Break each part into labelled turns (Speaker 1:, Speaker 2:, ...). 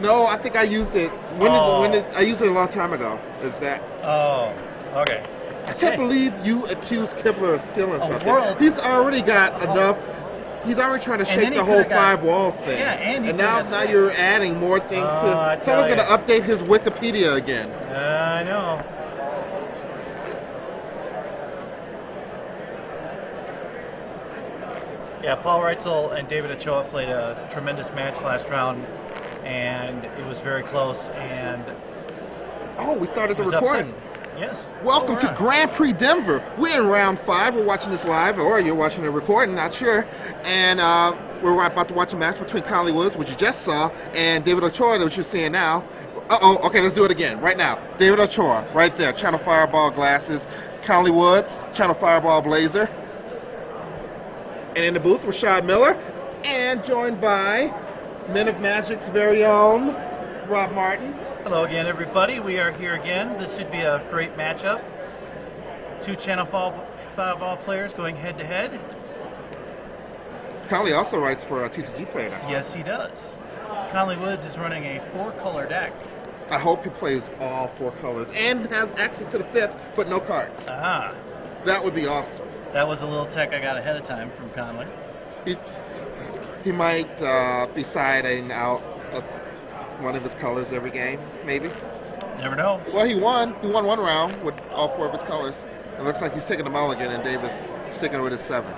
Speaker 1: No, I think I used it. I used it a long time ago. Is that?
Speaker 2: Oh, okay.
Speaker 1: I can't believe you accused Kibler of stealing something.
Speaker 2: world-
Speaker 1: He's already got enough. He's already trying to
Speaker 2: And
Speaker 1: shake
Speaker 2: then he
Speaker 1: the whole
Speaker 2: could've got-
Speaker 1: 5 walls thing.
Speaker 2: Yeah, and he
Speaker 1: now
Speaker 2: could've got six.
Speaker 1: you're adding more things
Speaker 2: I
Speaker 1: to.
Speaker 2: tell
Speaker 1: Someone's
Speaker 2: ya.
Speaker 1: going to update his Wikipedia again.
Speaker 2: I know. Yeah, Paul Reitzel and David Ochoa played a tremendous match last round, and it was very close. And
Speaker 1: Oh, we started the
Speaker 2: he was
Speaker 1: recording.
Speaker 2: upset. Yes.
Speaker 1: Welcome
Speaker 2: Oh,
Speaker 1: to
Speaker 2: we're on.
Speaker 1: Grand Prix Denver. We're in round 5. We're watching this live, or you're watching the recording, not sure. And we're about to watch a match between Conley Woods, which you just saw, and David Ochoa, which you're seeing now. Okay, let's do it again, right now. David Ochoa, right there, Channel Fireball glasses. Conley Woods, Channel Fireball blazer. And in the booth, Rashad Miller, and joined by Men of Magic's very own Rob Martin.
Speaker 2: Hello again, everybody. We are here again. This should be a great matchup. Two Channel Fireball players going head to head.
Speaker 1: Conley also writes for a TCG player now.
Speaker 2: Yes, he does. Conley Woods is running a 4-color deck.
Speaker 1: I hope he plays all 4 colors and has access to the 5th, but no cards.
Speaker 2: Ah,
Speaker 1: That would be awesome.
Speaker 2: that was a little tech I got ahead of time from Conley.
Speaker 1: He might be siding out one of his colors every game, maybe.
Speaker 2: Never know.
Speaker 1: Well, he won. He won 1 round with all 4 of his colors. It looks like he's taking the mulligan, and Davis sticking with his 7.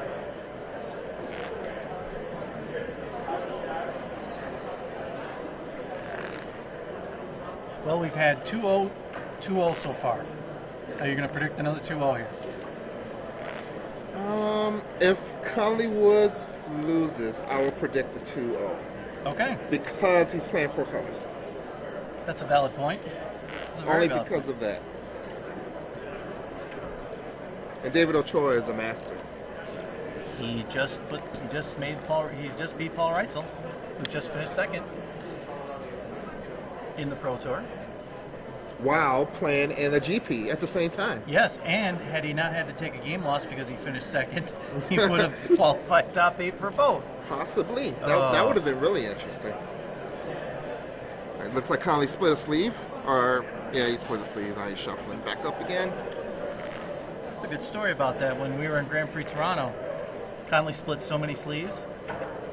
Speaker 2: Well, we've had 2-0 so far. Are you going to predict another 2-0 here?
Speaker 1: If Conley Woods loses, I will predict a 2-0
Speaker 2: Okay,
Speaker 1: because he's playing 4 colors.
Speaker 2: that's a valid point. That's a very
Speaker 1: Only
Speaker 2: valid
Speaker 1: because of that. And David Ochoa is a master.
Speaker 2: He just beat Paul Reitzel, who just finished second in the Pro Tour.
Speaker 1: While playing in a GP at the same time.
Speaker 2: Yes, and had he not had to take a game loss because he finished second, he would have qualified top 8 for both.
Speaker 1: Possibly. That would have been really interesting. It looks like Conley split a sleeve. Or, yeah, he split a sleeve. Now he's shuffling back up again.
Speaker 2: There's a good story about that. When we were in Grand Prix Toronto, Conley split so many sleeves,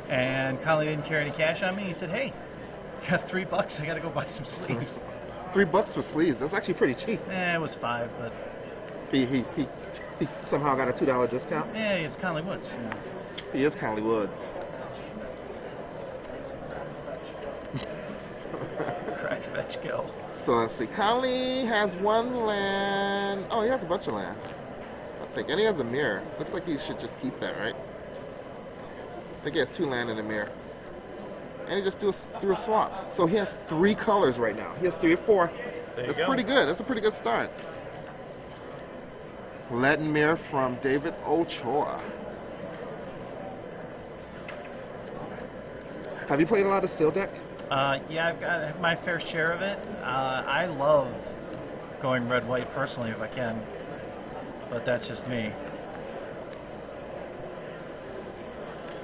Speaker 2: and Conley didn't carry any cash on me. He said, hey, you have $3, I got to go buy some sleeves.
Speaker 1: $3 for sleeves. That's actually pretty cheap.
Speaker 2: It was 5, but
Speaker 1: He somehow got a $2 discount.
Speaker 2: yeah, it's Conley Woods. You know.
Speaker 1: He is Conley Woods.
Speaker 2: Crash, fetch, go.
Speaker 1: So let's see. Conley has 1 land. Oh, he has a bunch of land. I think. And he has a mirror. Looks like he should just keep that, right? I think he has 2 land in a mirror. And he just threw a swap. So he has 3 colors right now. He has 3 or 4.
Speaker 2: There you
Speaker 1: That's
Speaker 2: go.
Speaker 1: pretty good. That's a pretty good start. Leaden mirror from David Ochoa. Have you played a lot of Steel Deck?
Speaker 2: Yeah, I've got my fair share of it. I love going red-white personally if I can, but that's just me.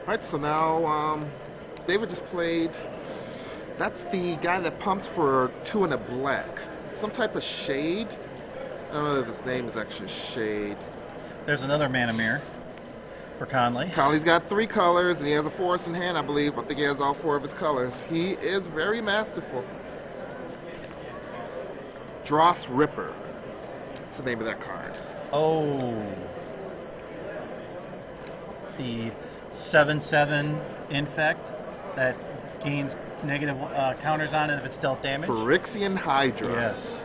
Speaker 1: All right, so now David just played. That's the guy that pumps for 2 and a black. Some type of shade. I don't know if his name is actually Shade.
Speaker 2: There's another mana mirror for Conley.
Speaker 1: Conley's got 3 colors, and he has a forest in hand, I believe. I think he has all 4 of his colors. He is very masterful. Dross Ripper. That's the name of that card.
Speaker 2: Oh. The 7/7 infect that gains negative counters on it if it's dealt damage.
Speaker 1: Phyrexian Hydra.
Speaker 2: Yes.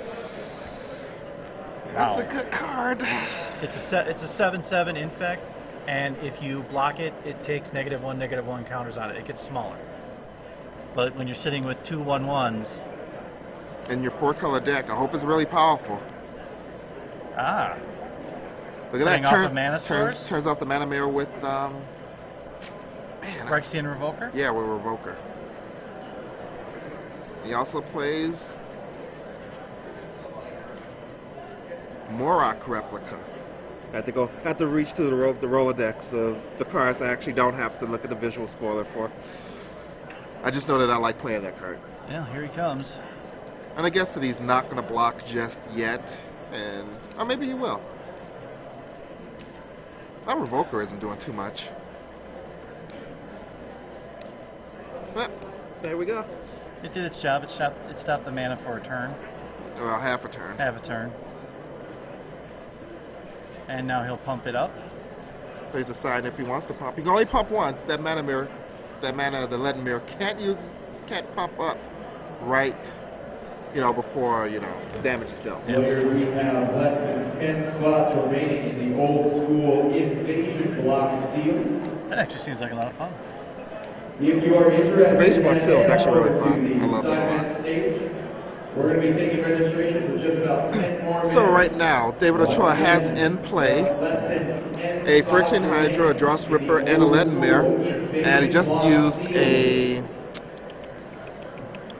Speaker 1: That's
Speaker 2: Wow.
Speaker 1: a good card.
Speaker 2: It's a 7/7 infect, and if you block it, it takes -1/-1 counters on it. It gets smaller. But when you're sitting with 2 1/1s,
Speaker 1: In your 4-color deck, I hope it's really powerful. Look at
Speaker 2: Turning
Speaker 1: that.
Speaker 2: off the mana source?
Speaker 1: Turns off the mana mirror with
Speaker 2: Phyrexian Revoker.
Speaker 1: yeah, with Revoker. He also plays Morak Replica. Have to reach through the Rolodex of the cards I actually don't have to look at the visual spoiler for. I just know that I like playing that card.
Speaker 2: Yeah, here he comes.
Speaker 1: And I guess that he's not going to block just yet, or maybe he will. That Revoker isn't doing too much. But there we go.
Speaker 2: It did its job. It stopped the mana for a turn.
Speaker 1: Well, half a turn.
Speaker 2: Half a turn. And now he'll pump it up.
Speaker 1: So he's deciding if he wants to pump. He can only pump once. That mana mirror, the Leaden Mirror can't pump up right, before, damage is dealt.
Speaker 3: Players, we have less than 10 spots remaining in the old school invasion block seal.
Speaker 2: That actually seems like a lot of fun.
Speaker 3: If you are interested
Speaker 1: Invasion block seal is actually really fun.
Speaker 3: to the
Speaker 1: I love that a lot.
Speaker 3: stage, we're going to be taking registration for just about 10 more minutes.
Speaker 1: So right now, David Ochoa has in play a Friction Hydra, a Dross Ripper, and a Leaden Mirror, and he just used a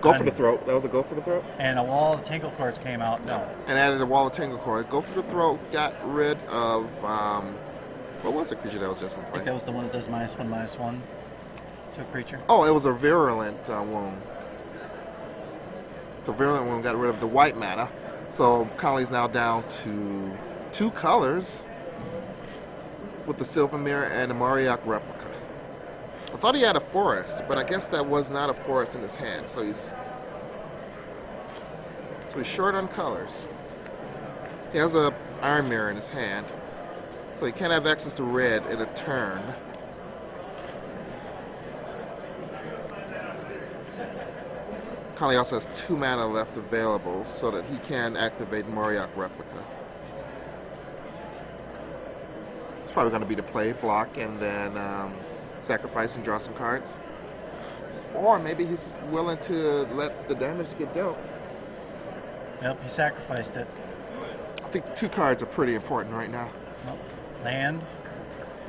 Speaker 1: Go for the Throat. That was a Go for the Throat.
Speaker 2: And a wall of Tangle Cords came out. No.
Speaker 1: And added a Wall of Tangle Cord. Go for the Throat got rid of, what was the creature that was just in
Speaker 2: I
Speaker 1: play?
Speaker 2: think that was the one that does -1/-1 to a creature.
Speaker 1: Oh, it was a Virulent Wound. So Virulent Wound got rid of the white mana. So Conley's now down to 2 colors with the Silver Mirror and the Mariok Replica. I thought he had a forest, but I guess that was not a forest in his hand. So he's short on colors. He has a Iron Mirror in his hand, so he can't have access to red in a turn. Conley also has 2 mana left available so that he can activate Mariok Replica. It's probably going to be the play, block, and then sacrifice and draw some cards. Or maybe he's willing to let the damage get dealt.
Speaker 2: Yep, he sacrificed it.
Speaker 1: I think the 2 cards are pretty important right now.
Speaker 2: Well, land.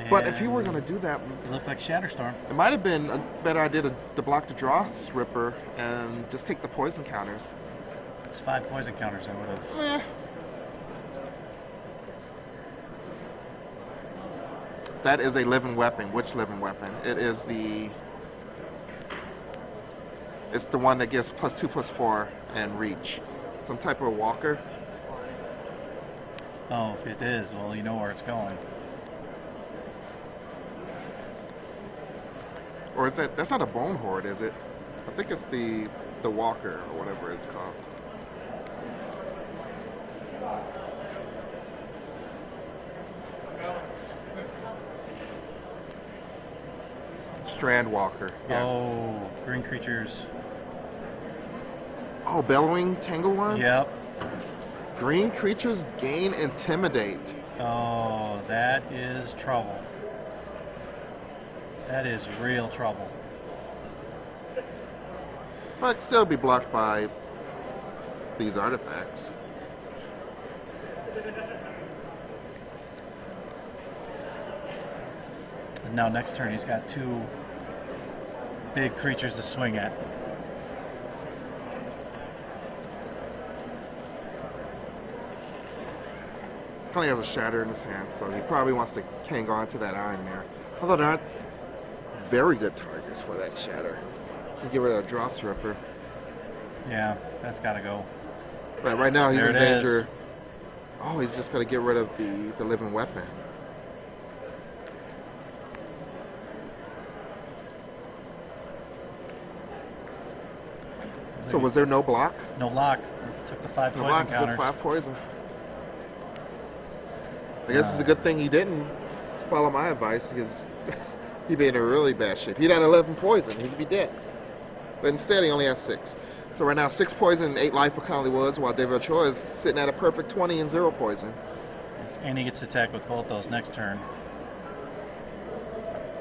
Speaker 1: But if he were going to do that,
Speaker 2: it looked like Shatterstorm.
Speaker 1: it might have been a better idea to block the Dross Ripper and just take the poison counters.
Speaker 2: It's 5 poison counters I would have.
Speaker 1: That is a living weapon. Which living weapon? It is it's the one that gives +2/+4 and reach. Some type of walker.
Speaker 2: Oh, if it is, well, you know where it's going.
Speaker 1: Or is that's not a Bone Horde, is it? I think it's the walker or whatever it's called. Strand Walker, yes.
Speaker 2: Oh, green creatures.
Speaker 1: Oh, Bellowing Tangleworm?
Speaker 2: Yep.
Speaker 1: Green creatures gain Intimidate.
Speaker 2: Oh, that is trouble. That is real trouble.
Speaker 1: But still be blocked by these artifacts.
Speaker 2: And now next turn he's got 2 big creatures to swing at.
Speaker 1: Conley has a Shatter in his hand, so he probably wants to hang on to that Iron Mirror. Although there aren't very good targets for that Shatter. You get rid of a Dross Ripper.
Speaker 2: Yeah, that's got to go.
Speaker 1: But right now he's
Speaker 2: There
Speaker 1: in
Speaker 2: it
Speaker 1: danger.
Speaker 2: is.
Speaker 1: Oh, he's just going to get rid of the living weapon. So was there no block?
Speaker 2: No lock. Took the 5
Speaker 1: No
Speaker 2: poison
Speaker 1: block, he took
Speaker 2: counters.
Speaker 1: 5 poison. I guess it's a good thing he didn't follow my advice because he'd be in a really bad shape. He'd had 11 poison, he'd be dead. But instead he only has 6. So right now 6 poison and 8 life for Conley Woods, while David Ochoa is sitting at a perfect 20 and 0 poison.
Speaker 2: And he gets attacked with both those next turn.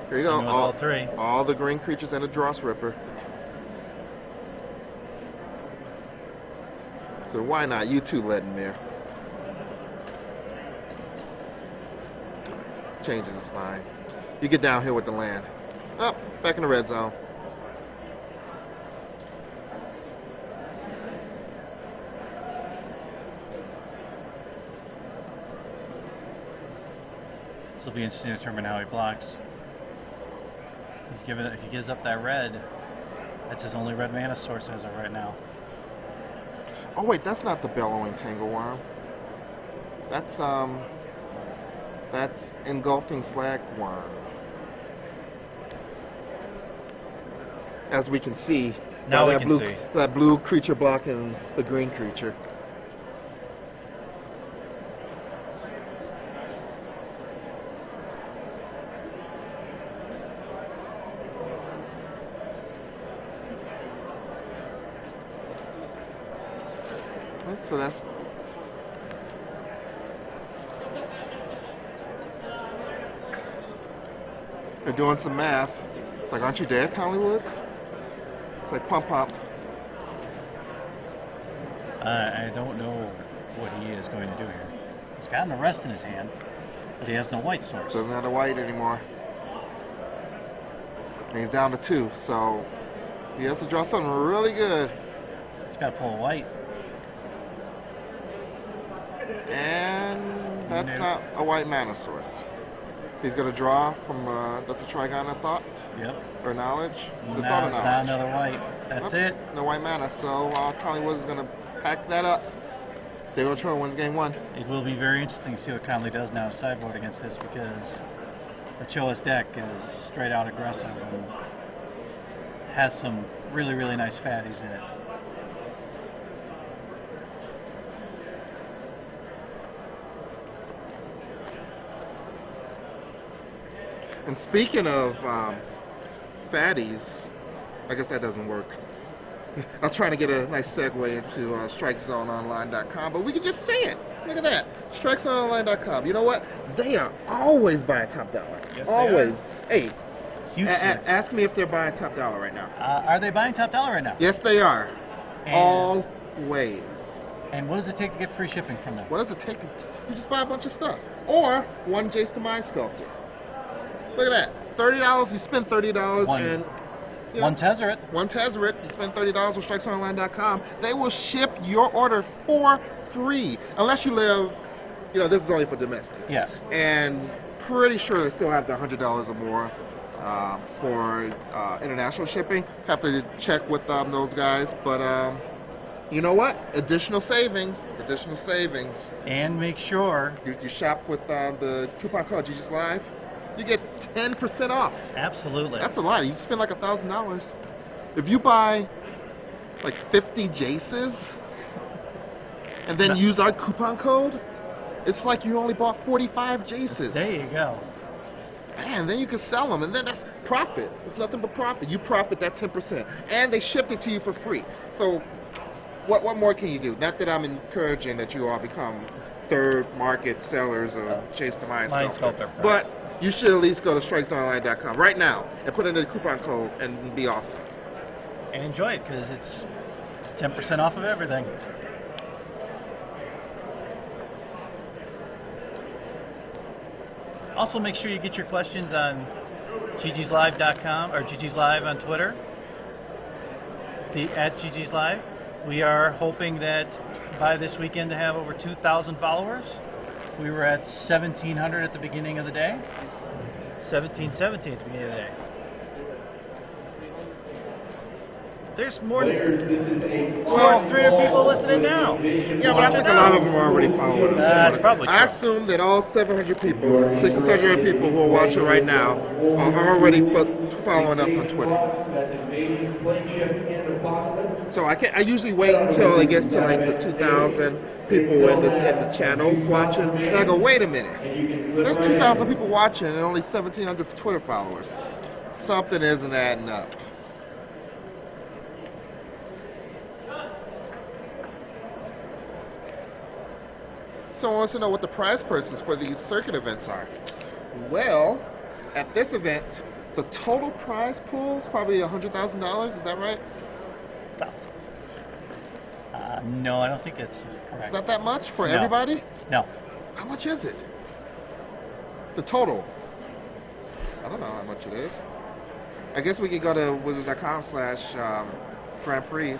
Speaker 1: Here you go,
Speaker 2: Same with all 3.
Speaker 1: all the green creatures and a Dross Ripper. So why not? You two Leaden Mirror. Changes his mind. You get down here with the land. Oh, back in the red zone.
Speaker 2: This will be interesting to determine how he blocks. He's giving it, if he gives up that red, That's his only red mana source as of right now.
Speaker 1: Oh wait, that's not the bellowing tangleworm. That's engulfing slagworm. As we can see,
Speaker 2: Now we
Speaker 1: that
Speaker 2: can
Speaker 1: blue,
Speaker 2: see.
Speaker 1: that blue creature blocking the green creature. Right, so that's they're doing some math. It's like, aren't you dead, Conley Woods? It's like pump.
Speaker 2: I don't know what he is going to do here. He's got an arrest in his hand, but he has no white source.
Speaker 1: Doesn't have the white anymore. And he's down to 2, so he has to draw something really good.
Speaker 2: He's got to pull a white.
Speaker 1: And that's not a white mana source. He's going to draw from, that's a Trigon of Thought?
Speaker 2: Yep.
Speaker 1: Or Knowledge? The
Speaker 2: Now
Speaker 1: Thought of
Speaker 2: it's
Speaker 1: Knowledge.
Speaker 2: not another white. That's it.
Speaker 1: No white mana, so Conley Woods is going to pack that up. David Ochoa wins game 1.
Speaker 2: It will be very interesting to see what Conley does now sideboard against this, because Ochoa's deck is straight out aggressive and has some really, really nice fatties in it.
Speaker 1: And speaking of fatties, I guess that doesn't work. I'm trying to get a nice segue into StrikeZoneOnline.com, but we can just say it. Look at that. StrikeZoneOnline.com. You know what? They are always buying top dollar.
Speaker 2: Yes,
Speaker 1: always. Hey,
Speaker 2: Huge slip.
Speaker 1: ask me if they're buying top dollar right now.
Speaker 2: Are they buying top dollar right now?
Speaker 1: Yes, they are.
Speaker 2: And-
Speaker 1: Always.
Speaker 2: And what does it take to get free shipping from them?
Speaker 1: What does it take? You just buy a bunch of stuff. Or one Jace the Mind Sculptor. Look at that. $30. You spend $30 and... Yeah.
Speaker 2: One Tezzeret.
Speaker 1: One Tezzeret, you spend $30 with StrikeZoneOnline.com. They will ship your order for free. Unless you live, this is only for domestic.
Speaker 2: Yes.
Speaker 1: And pretty sure they still have the $100 or more for international shipping. Have to check with those guys. But you know what? Additional savings.
Speaker 2: And make sure.
Speaker 1: You shop with the coupon code GG's Live. You get 10% off.
Speaker 2: Absolutely.
Speaker 1: That's a lot. You spend like $1,000. If you buy like 50 Jaces and then use our coupon code, it's like you only bought 45 Jaces.
Speaker 2: There you go.
Speaker 1: Man, then you can sell them, and then that's profit. It's nothing but profit. You profit that 10%, and they shipped it to you for free. So, what more can you do? Not that I'm encouraging that you all become third market sellers of Chase the Mind Sculptor, but you should at least go to StrikeZoneOnline.com right now and put in the coupon code and be awesome.
Speaker 2: And enjoy it, because it's 10% off of everything. Also, make sure you get your questions on ggslive.com or GG's Live on Twitter, at GG's Live. We are hoping that by this weekend to have over 2,000 followers. We were at 1,700 at the beginning of the day. 1,770 at the beginning of the day. There's more than 300 people listening now.
Speaker 1: Yeah, but I think a lot of them are already following us.
Speaker 2: That's probably true.
Speaker 1: I assume that all 700 people, 600 people who are watching right now are already following us on Twitter. So I usually wait until it gets to like the 2,000 people in the channel watching, and I go, wait a minute. There's 2,000 people watching and only 1,700 Twitter followers. Something isn't adding up. Someone wants to know what the prize purses for these circuit events are. Well, at this event, the total prize pool is probably $100,000. Is that right?
Speaker 2: No, I don't think it's correct.
Speaker 1: Is that that much for
Speaker 2: No.
Speaker 1: everybody?
Speaker 2: No.
Speaker 1: How much is it? The total? I don't know how much it is. I guess we could go to wizards.com/Grand Prix,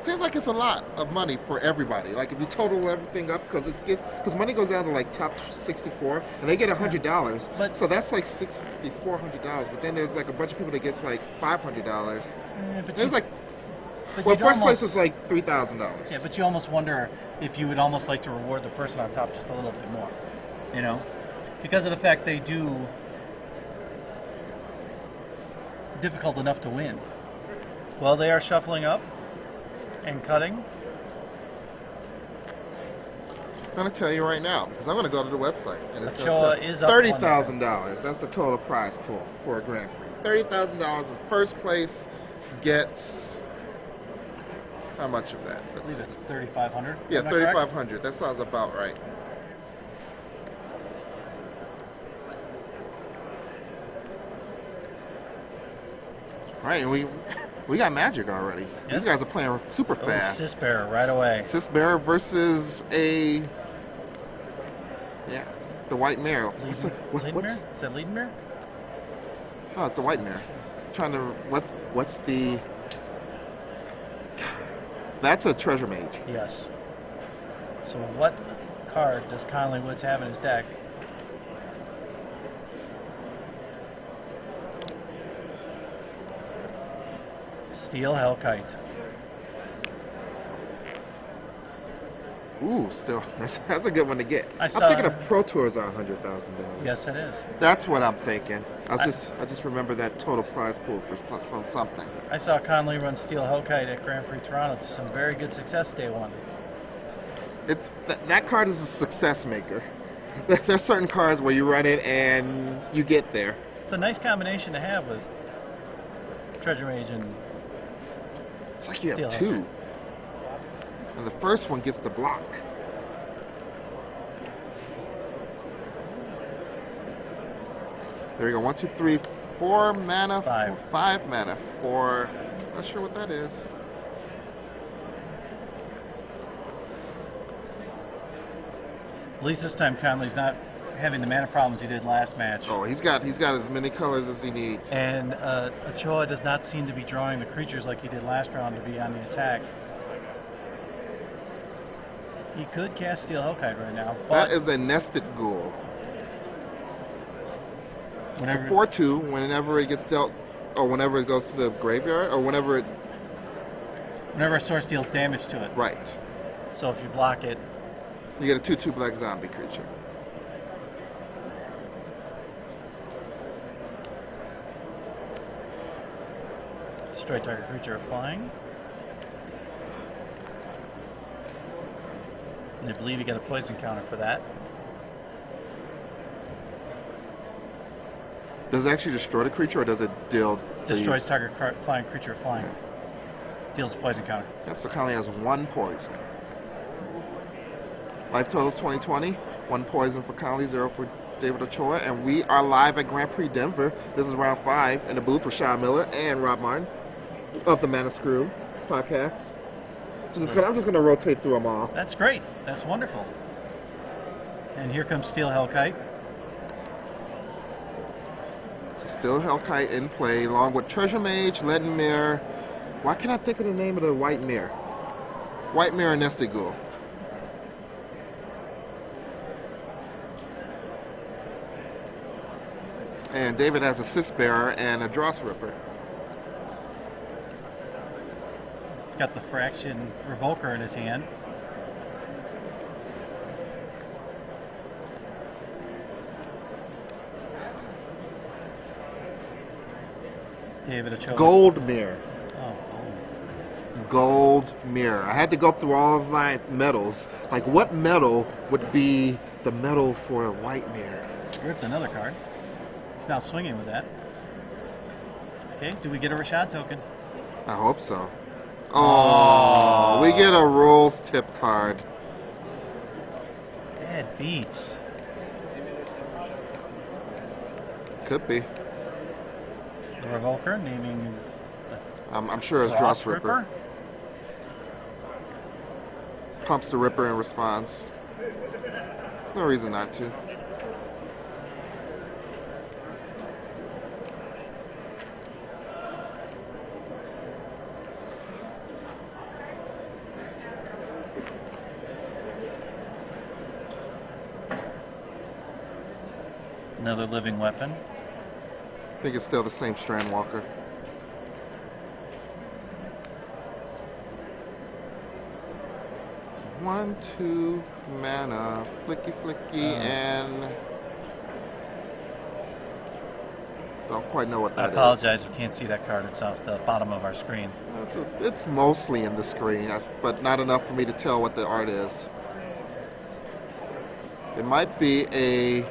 Speaker 1: Seems like it's a lot of money for everybody. Like if you total everything up, because money goes down to like top 64, and they get $100.
Speaker 2: But-
Speaker 1: So that's like $6,400. But then there's like a bunch of people that gets like $500.
Speaker 2: But
Speaker 1: There's like,
Speaker 2: but
Speaker 1: well,
Speaker 2: you'd
Speaker 1: first place
Speaker 2: almost-
Speaker 1: is like $3,000.
Speaker 2: Yeah, but you almost wonder if you would almost like to reward the person on top just a little bit more, you know, because of the fact they do difficult enough to win. Well, they are shuffling up and cutting.
Speaker 1: I'm gonna tell you right now because I'm gonna go to the website and it's
Speaker 2: Ochoa
Speaker 1: gonna
Speaker 2: is
Speaker 1: tell
Speaker 2: up
Speaker 1: $30,000. That's the total prize pool for a Grand Prix. $30,000 in first place gets how much of that?
Speaker 2: I believe it's 3,500.
Speaker 1: Yeah,
Speaker 2: Am I correct?
Speaker 1: 3,500. That sounds about right. All right, and we got magic already.
Speaker 2: Yes.
Speaker 1: These guys are playing super
Speaker 2: Oh,
Speaker 1: fast.
Speaker 2: Sis Bearer right away.
Speaker 1: Sis Bearer versus the white mare. What's
Speaker 2: Leadenmere? Is that Leadenmere?
Speaker 1: Oh, it's the white mare. Trying to what's the? That's a treasure mage.
Speaker 2: Yes. So what card does Conley Woods have in his deck? Steel Hellkite.
Speaker 1: Ooh, still that's a good one to get.
Speaker 2: I
Speaker 1: I'm
Speaker 2: saw-
Speaker 1: thinking of Pro Tours are $100,000.
Speaker 2: Yes, it is.
Speaker 1: That's what I'm thinking. I just remember that total prize pool from something.
Speaker 2: I saw Conley run Steel Hellkite at Grand Prix Toronto to some very good success day one.
Speaker 1: It's that card is a success maker. There's certain cards where you run it and you get there.
Speaker 2: It's a nice combination to have with Treasure Mage and
Speaker 1: It's like you have
Speaker 2: Steel
Speaker 1: two. And the first one gets the block. There you go. 1, 2, 3, 4 mana.
Speaker 2: Five.
Speaker 1: 5 mana for. Not sure what that is.
Speaker 2: at least this time Conley's not having the mana problems he did last match.
Speaker 1: Oh, he's got as many colors as he needs.
Speaker 2: And Ochoa does not seem to be drawing the creatures like he did last round to be on the attack. He could cast Steel Hellkite right now, but
Speaker 1: That is a nested ghoul. It's a
Speaker 2: whenever
Speaker 1: 4/2 whenever it gets dealt, or whenever it goes to the graveyard, or whenever it.
Speaker 2: a source deals damage to it.
Speaker 1: Right.
Speaker 2: So if you block it,
Speaker 1: You get a 2/2 black zombie creature.
Speaker 2: destroy target creature flying. And I believe you get a poison counter for that.
Speaker 1: Does it actually destroy the creature, or does it deal?
Speaker 2: Destroys target flying creature flying. Deals a poison counter.
Speaker 1: Yep, so Conley has 1 poison. Life totals 2020. 1 poison for Conley, 0 for David Ochoa. And we are live at Grand Prix Denver. This is round 5 in the booth with Sean Miller and Rob Martin of the Mana Screw podcast. I'm just going to rotate through them all.
Speaker 2: That's great. That's wonderful. And here comes Steel Hellkite.
Speaker 1: So still Hellkite in play, along with Treasure Mage, Leaden Mare. Why can't I think of the name of the White Mare? White Mare and Nested Ghoul. And David has a Sis Bearer and a Dross Ripper.
Speaker 2: Got the Fraction Revoker in his hand. David Ochoa.
Speaker 1: Gold Mirror.
Speaker 2: Oh,
Speaker 1: Gold Mirror. I had to go through all of my metals. Like, what metal would be the metal for a White Mirror?
Speaker 2: ripped another card. He's now swinging with that. Okay, do we get a Rashad token?
Speaker 1: I hope so. Oh, we get a Rolls Tip card.
Speaker 2: Bad beats.
Speaker 1: Could be.
Speaker 2: The Revoker naming
Speaker 1: I'm sure it's Dross Ripper. Pumps the Ripper in response. No reason not to.
Speaker 2: Another living weapon.
Speaker 1: I think it's still the same Strand Walker. So 1, 2 mana, flicky, and don't quite know what that is.
Speaker 2: I apologize, we can't see that card. It's off the bottom of our screen.
Speaker 1: It's mostly in the screen, but not enough for me to tell what the art is. It might be a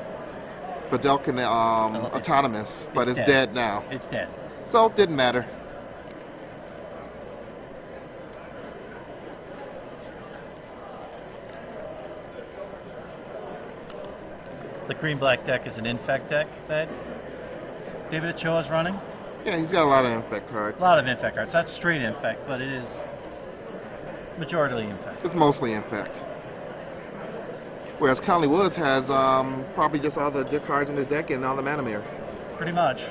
Speaker 1: Videlkin autonomous, but it's dead now.
Speaker 2: It's dead.
Speaker 1: So it didn't matter.
Speaker 2: The green-black deck is an infect deck that David Ochoa is running.
Speaker 1: Yeah, he's got a lot of infect cards.
Speaker 2: A lot of infect cards. Not straight infect, but it is majority infect.
Speaker 1: It's mostly infect. Whereas Conley Woods has probably just all the good cards in his deck and all the mana mirrors.
Speaker 2: Pretty much.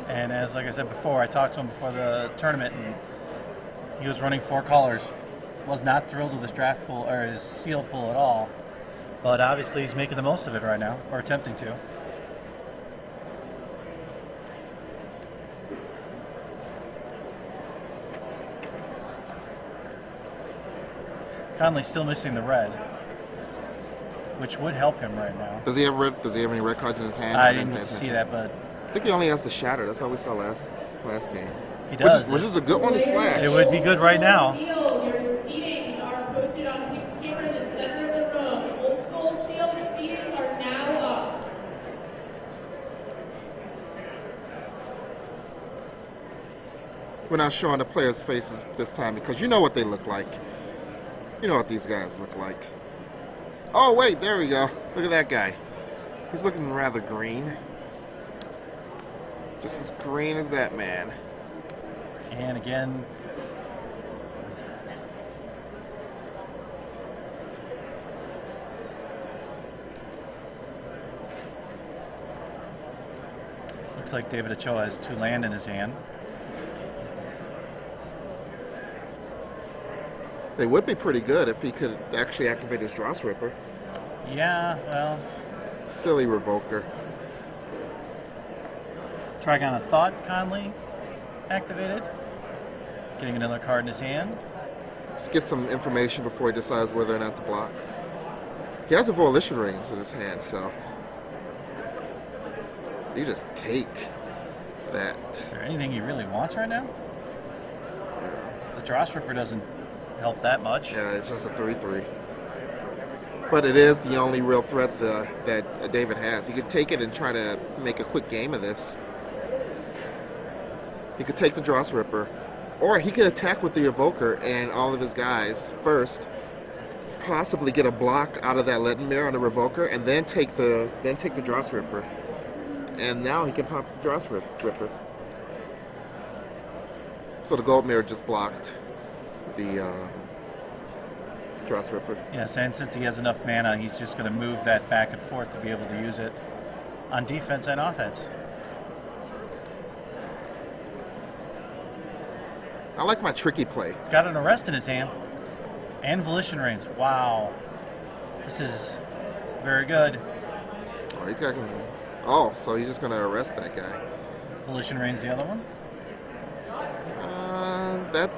Speaker 2: And as like I said before, I talked to him before the tournament, and he was running 4 colors. Was not thrilled with his draft pool or his sealed pool at all. But obviously he's making the most of it right now, or attempting to. Conley's still missing the red, which would help him right now.
Speaker 1: Does he have red? Does he have any red cards in his hand?
Speaker 2: I didn't get to see that, but
Speaker 1: I think he only has the Shatter. That's all we saw last game.
Speaker 2: He does.
Speaker 1: Which is a good one to splash.
Speaker 2: It would be good right now.
Speaker 4: Your seatings are posted on a piece of paper in the center of the room. Old school sealed seatings are now up.
Speaker 1: We're not showing the players' faces this time because you know what they look like. You know what these guys look like. Oh wait, there we go. Look at that guy. He's looking rather green. Just as green as that man.
Speaker 2: And again, looks like David Ochoa has 2 land in his hand.
Speaker 1: They would be pretty good if he could actually activate his Dross Ripper.
Speaker 2: Yeah, well,
Speaker 1: Silly Revoker.
Speaker 2: Trigon of Thought, Conley activated. Getting another card in his hand.
Speaker 1: Let's get some information before he decides whether or not to block. He has a Volition Rings in his hand, so you just take that.
Speaker 2: Is there anything he really wants right now? The Dross Ripper doesn't help that much.
Speaker 1: Yeah, it's just a 3/3. But it is the only real threat that David has. He could take it and try to make a quick game of this. He could take the Dross Ripper, or he could attack with the Evoker and all of his guys first, possibly get a block out of that Leaden Mirror on the Revoker, and then take the Dross Ripper. And now he can pop the Dross Ripper. So the Gold Mirror just blocked the Dross Ripper.
Speaker 2: Yes, and since he has enough mana, he's just going to move that back and forth to be able to use it on defense and offense.
Speaker 1: I like my tricky play.
Speaker 2: He's got an Arrest in his hand and Volition Reigns. Wow. This is very good.
Speaker 1: Oh, he's got. Oh, so he's just going to arrest that guy.
Speaker 2: Volition Reigns the other one?
Speaker 1: That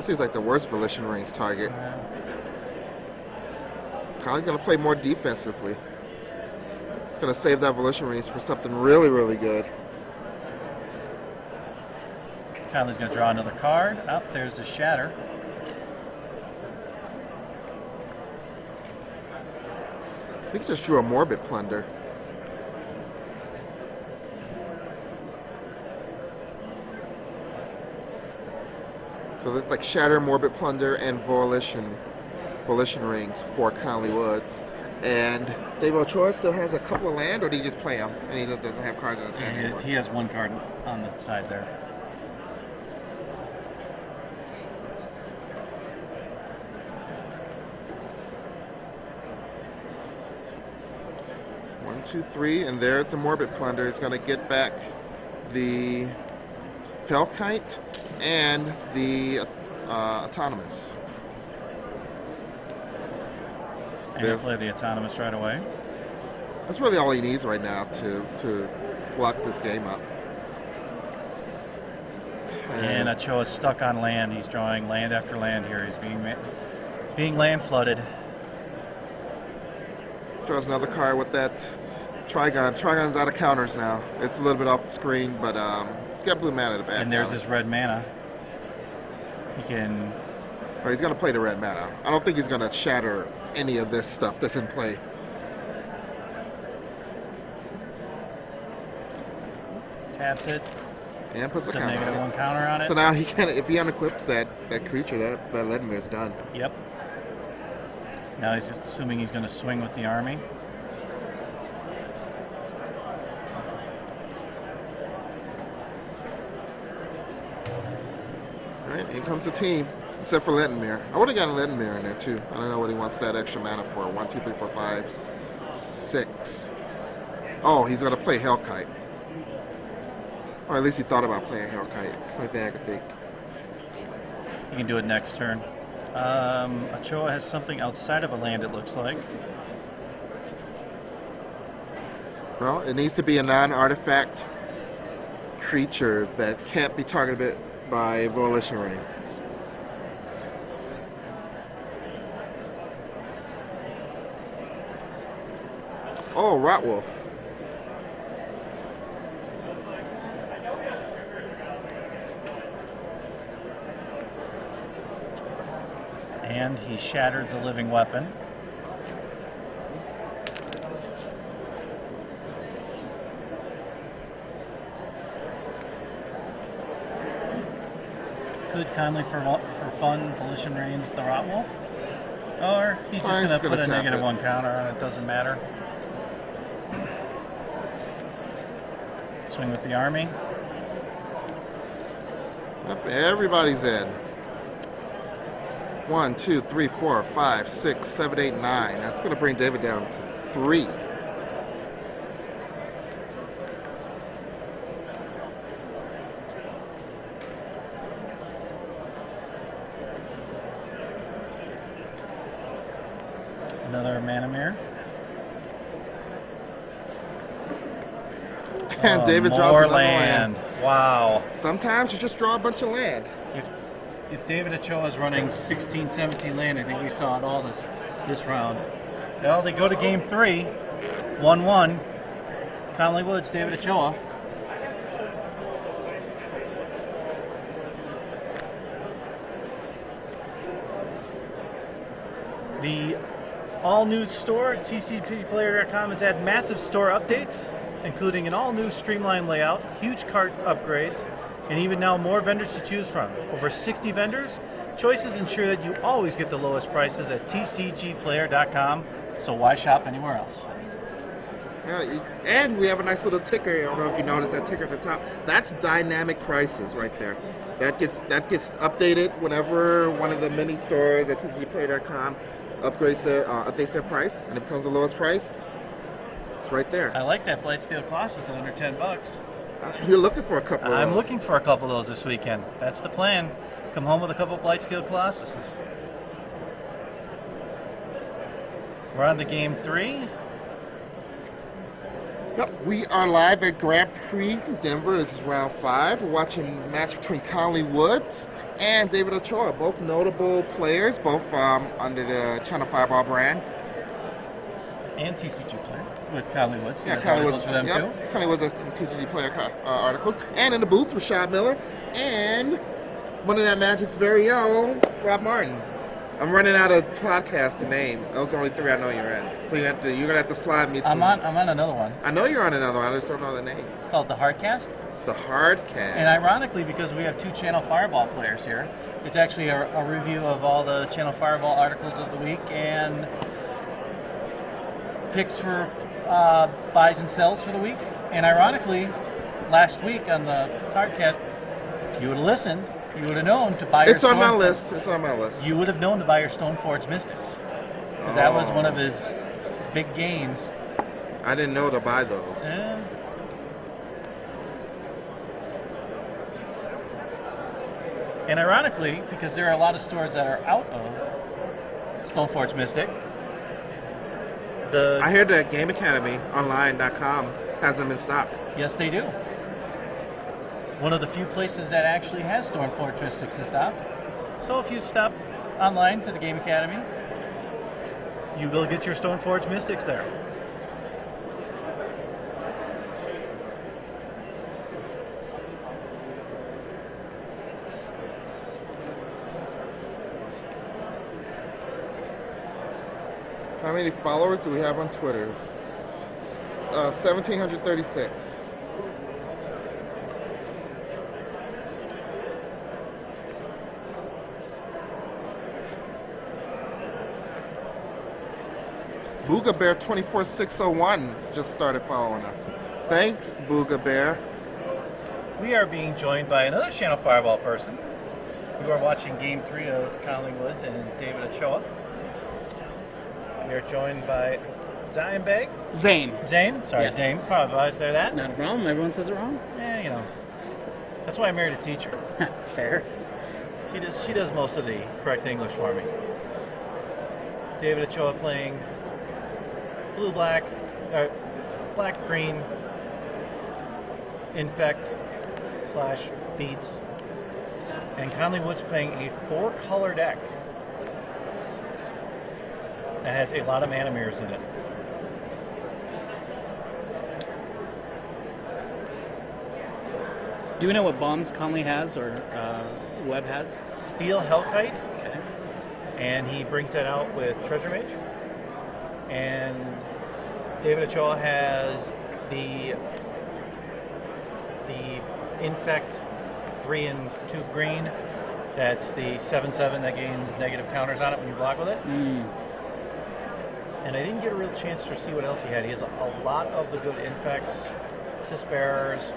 Speaker 1: seems like the worst Volition Rings target. Conley's going to play more defensively. He's going to save that Volition Rings for something really, really good.
Speaker 2: Conley's going to draw another card. Oh, there's the Shatter.
Speaker 1: I think he just drew a Morbid Plunder. So there's like Shatter, Morbid Plunder, and Volition Rings for Conley Woods. And David Ochoa still has a couple of land, or did he just play them and he doesn't have cards in his hand anymore?
Speaker 2: He has 1 card on the side there.
Speaker 1: One, two, three, and there's the Morbid Plunder. He's going to get back the Hellkite and the Autonomous.
Speaker 2: And he'll play the Autonomous right away.
Speaker 1: That's really all he needs right now to lock this game up.
Speaker 2: And Ochoa's stuck on land. He's drawing land after land here. He's being land flooded.
Speaker 1: Draws another card with that Trigon. Trigon's out of counters now. It's a little bit off the screen, but he's got blue mana to back.
Speaker 2: And there's his red mana. He can...
Speaker 1: Oh, he's going to play the red mana. I don't think he's going to shatter any of this stuff that's in play.
Speaker 2: Taps it.
Speaker 1: And puts a
Speaker 2: It's a
Speaker 1: counter on
Speaker 2: -1
Speaker 1: it.
Speaker 2: counter on it.
Speaker 1: So now he can, if he unequips that creature, that Ledmir's done.
Speaker 2: Yep. Now he's assuming he's going to swing with the army.
Speaker 1: All right, in comes the team, except for Ledmir. I would have gotten Ledmir in there too. I don't know what he wants that extra mana for. 1, 2, 3, 4, 5, 6. Oh, he's going to play Hellkite. Or at least he thought about playing Hellkite. That's the only thing I could think.
Speaker 2: You can do it next turn. Ochoa has something outside of a land, it looks like.
Speaker 1: Well, it needs to be a non-artifact creature that can't be targeted by Volition Reigns. Oh, Rotwolf.
Speaker 2: And he shattered the living weapon. Could Conley for fun Volition Reigns the Rotwolf? Or he's just going to put a -1 counter on it, doesn't matter. Swing with the army.
Speaker 1: Yep, everybody's in. 1, 2, 3, 4, 5, 6, 7, 8, 9. That's going to bring David down to 3.
Speaker 2: Another Manamir.
Speaker 1: And David draws
Speaker 2: more
Speaker 1: another land.
Speaker 2: Wow.
Speaker 1: Sometimes you just draw a bunch of land.
Speaker 2: If David Ochoa is running 16, 17 land, I think we saw it all this round. Well, they go to game 3, 1-1. Conley Woods, David Ochoa. The all-new store at tcgplayer.com has had massive store updates, including an all-new streamlined layout, huge cart upgrades, and even now more vendors to choose from. Over 60 vendors. Choices ensure that you always get the lowest prices at tcgplayer.com, so why shop anywhere else?
Speaker 1: Yeah, and we have a nice little ticker. I don't know if you noticed that ticker at the top. That's dynamic prices right there. That gets updated whenever one of the mini stores at tcgplayer.com updates their price, and it becomes the lowest price. It's right there.
Speaker 2: I like that Blightsteel Colossus at under $10.
Speaker 1: You're looking for a couple of those.
Speaker 2: I'm looking for a couple of those this weekend. That's the plan. Come home with a couple of Blightsteel Colossuses. We're on to game 3.
Speaker 1: Yep, we are live at Grand Prix Denver. This is round 5. We're watching a match between Conley Woods and David Ochoa, both notable players, both under the Channel Fireball brand.
Speaker 2: And TCG Player with Conley Woods.
Speaker 1: Yeah,
Speaker 2: There's
Speaker 1: Conley
Speaker 2: articles
Speaker 1: Woods.
Speaker 2: for them
Speaker 1: Yep,
Speaker 2: too.
Speaker 1: Conley Woods has some TCG Player articles. And in the booth, Rashad Miller and one of that Magic's very own, Rob Martin. I'm running out of podcasts to name. Those are only 3 I know you're in. So you're gonna have to slide me some.
Speaker 2: I'm on another one.
Speaker 1: I know you're on another one. I just don't know the name.
Speaker 2: It's called the Hardcast.
Speaker 1: The Hardcast.
Speaker 2: And ironically, because we have 2 Channel Fireball players here, it's actually a review of all the Channel Fireball articles of the week and picks for buys and sells for the week. And ironically, last week on the Hardcast, if you would have listened, you would have known to buy your
Speaker 1: It's on my list. It's on my list.
Speaker 2: You would have known to buy your Stoneforge Mystics. Because that was one of his big gains.
Speaker 1: I didn't know to buy those.
Speaker 2: Yeah. And ironically, because there are a lot of stores that are out of Stoneforge Mystic,
Speaker 1: I hear that Game Academy Online.com has them in stock.
Speaker 2: Yes, they do. One of the few places that actually has Storm Fortress 6 in stock. So if you stop online to the Game Academy, you will get your Stoneforge Mystics there.
Speaker 1: How many followers do we have on Twitter? 1,736. Booga Bear 24601 just started following us. Thanks, Booga Bear.
Speaker 2: We are being joined by another Channel Fireball person. We are watching Game 3 of Conley Woods and David Ochoa. We are joined by Zane. Sorry,
Speaker 5: Yeah.
Speaker 2: Zane. Apologize for that.
Speaker 5: Not a problem. Everyone says it wrong.
Speaker 2: Yeah, you know. That's why I married a teacher.
Speaker 5: Fair.
Speaker 2: She does most of the correct English for me. David Ochoa playing blue-black, black-green, infect / beats, and Conley Woods playing a 4-color deck that has a lot of mana mirrors in it.
Speaker 5: Do we know what bombs Conley has or Webb has?
Speaker 2: Steel Hellkite,
Speaker 5: Okay.
Speaker 2: and he brings that out with Treasure Mage. And David Ochoa has the Infect 3 and 2 green. That's the 7/7 that gains negative counters on it when you block with it. And I didn't get a real chance to see what else he had. He has a lot of the good Infects, Assist Bearers.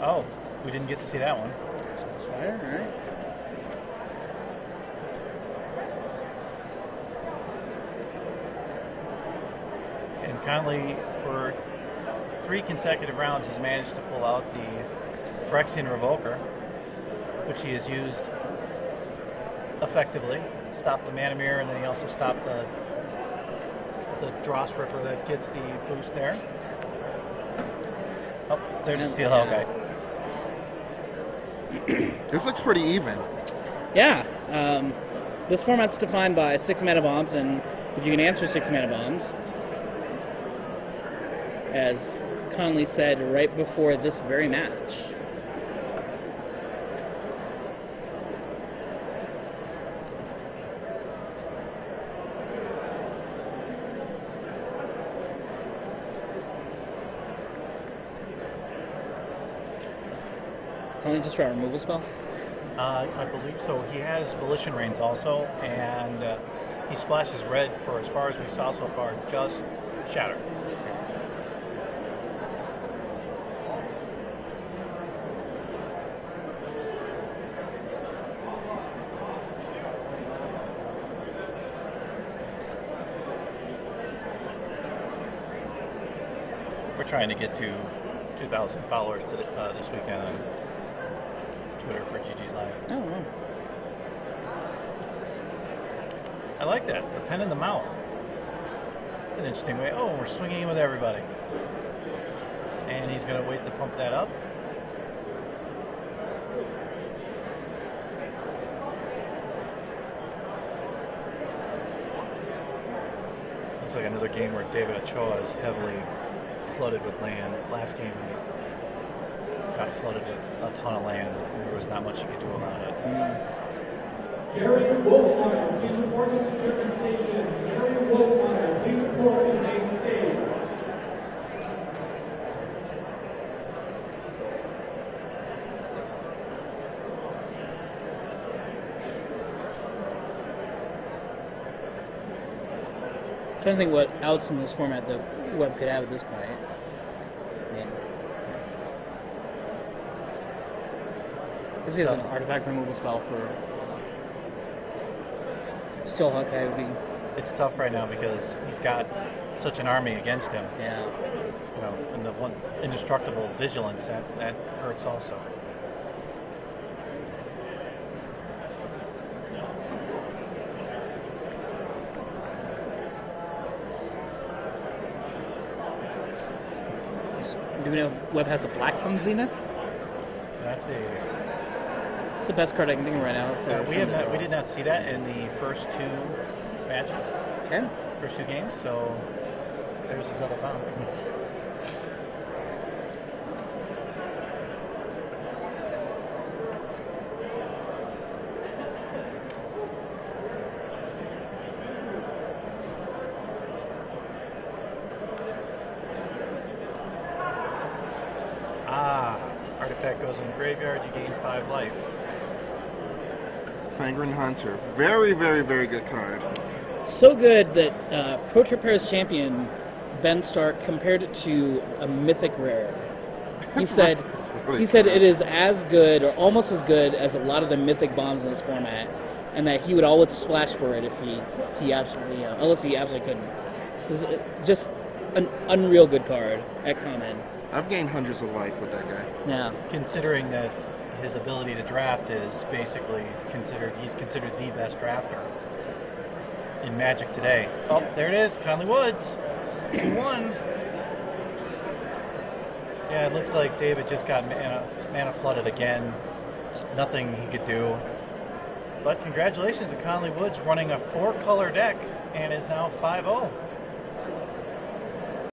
Speaker 2: Oh, we didn't get to see that one.
Speaker 5: Fire, all right.
Speaker 2: And Conley, for 3 consecutive rounds, has managed to pull out the Phyrexian Revoker, which he has used effectively. Stopped the Mana Mirror, and then he also stopped the Dross Ripper that gets the boost there. Oh, there's a Steel Hellkite.
Speaker 1: This looks pretty even.
Speaker 5: Yeah. This format's defined by 6 mana bombs, and if you can answer 6 mana bombs, as Conley said right before this very match. Conley just try a removal spell?
Speaker 2: I believe so. He has Volition Reigns also, and he splashes red for, as far as we saw so far, just Shatter. We're trying to get to 2,000 followers to this weekend on Twitter for GG's Live.
Speaker 5: Oh, wow.
Speaker 2: I like that. The pen in the mouth. It's an interesting way. Oh, we're swinging with everybody. And he's going to wait to pump that up. Looks like another game where David Ochoa is heavily flooded with land. Last game he got flooded with a ton of land. There was not much you could do about it.
Speaker 3: Gary Wolfmeyer, please report to the judges station. Gary Wolfmeyer, please report to the main stage.
Speaker 5: I'm trying to think what outs in this format that Webb could have at this point. I mean, this is an artifact removal spell for Steel Hellkite would be.
Speaker 2: It's tough right now because he's got such an army against him.
Speaker 5: Yeah.
Speaker 2: You know, and the one indestructible vigilance that hurts also.
Speaker 5: Do we know if Webb has a Black Sun Zenith?
Speaker 2: That's
Speaker 5: It's the best card I can think of right now.
Speaker 2: we did not see that in the first 2 matches,
Speaker 5: Okay.
Speaker 2: first 2 games. So there's his other bomb. Artifact goes in the graveyard, you gain 5 life.
Speaker 1: Fangren Hunter. Very, very, very good card.
Speaker 5: So good that Pro Tour Paris champion Ben Stark compared it to a mythic rare. He said
Speaker 1: really
Speaker 5: it is as good or almost as good as a lot of the mythic bombs in this format, and that he would always splash for it if he absolutely unless he absolutely couldn't. It was just an unreal good card at common.
Speaker 1: I've gained hundreds of life with that guy.
Speaker 5: Yeah.
Speaker 2: Considering that his ability to draft is basically he's considered the best drafter in Magic today. Oh, there it is, Conley Woods, 2-1. Yeah, it looks like David just got mana flooded again. Nothing he could do. But congratulations to Conley Woods running a 4-color deck and is now 5-0.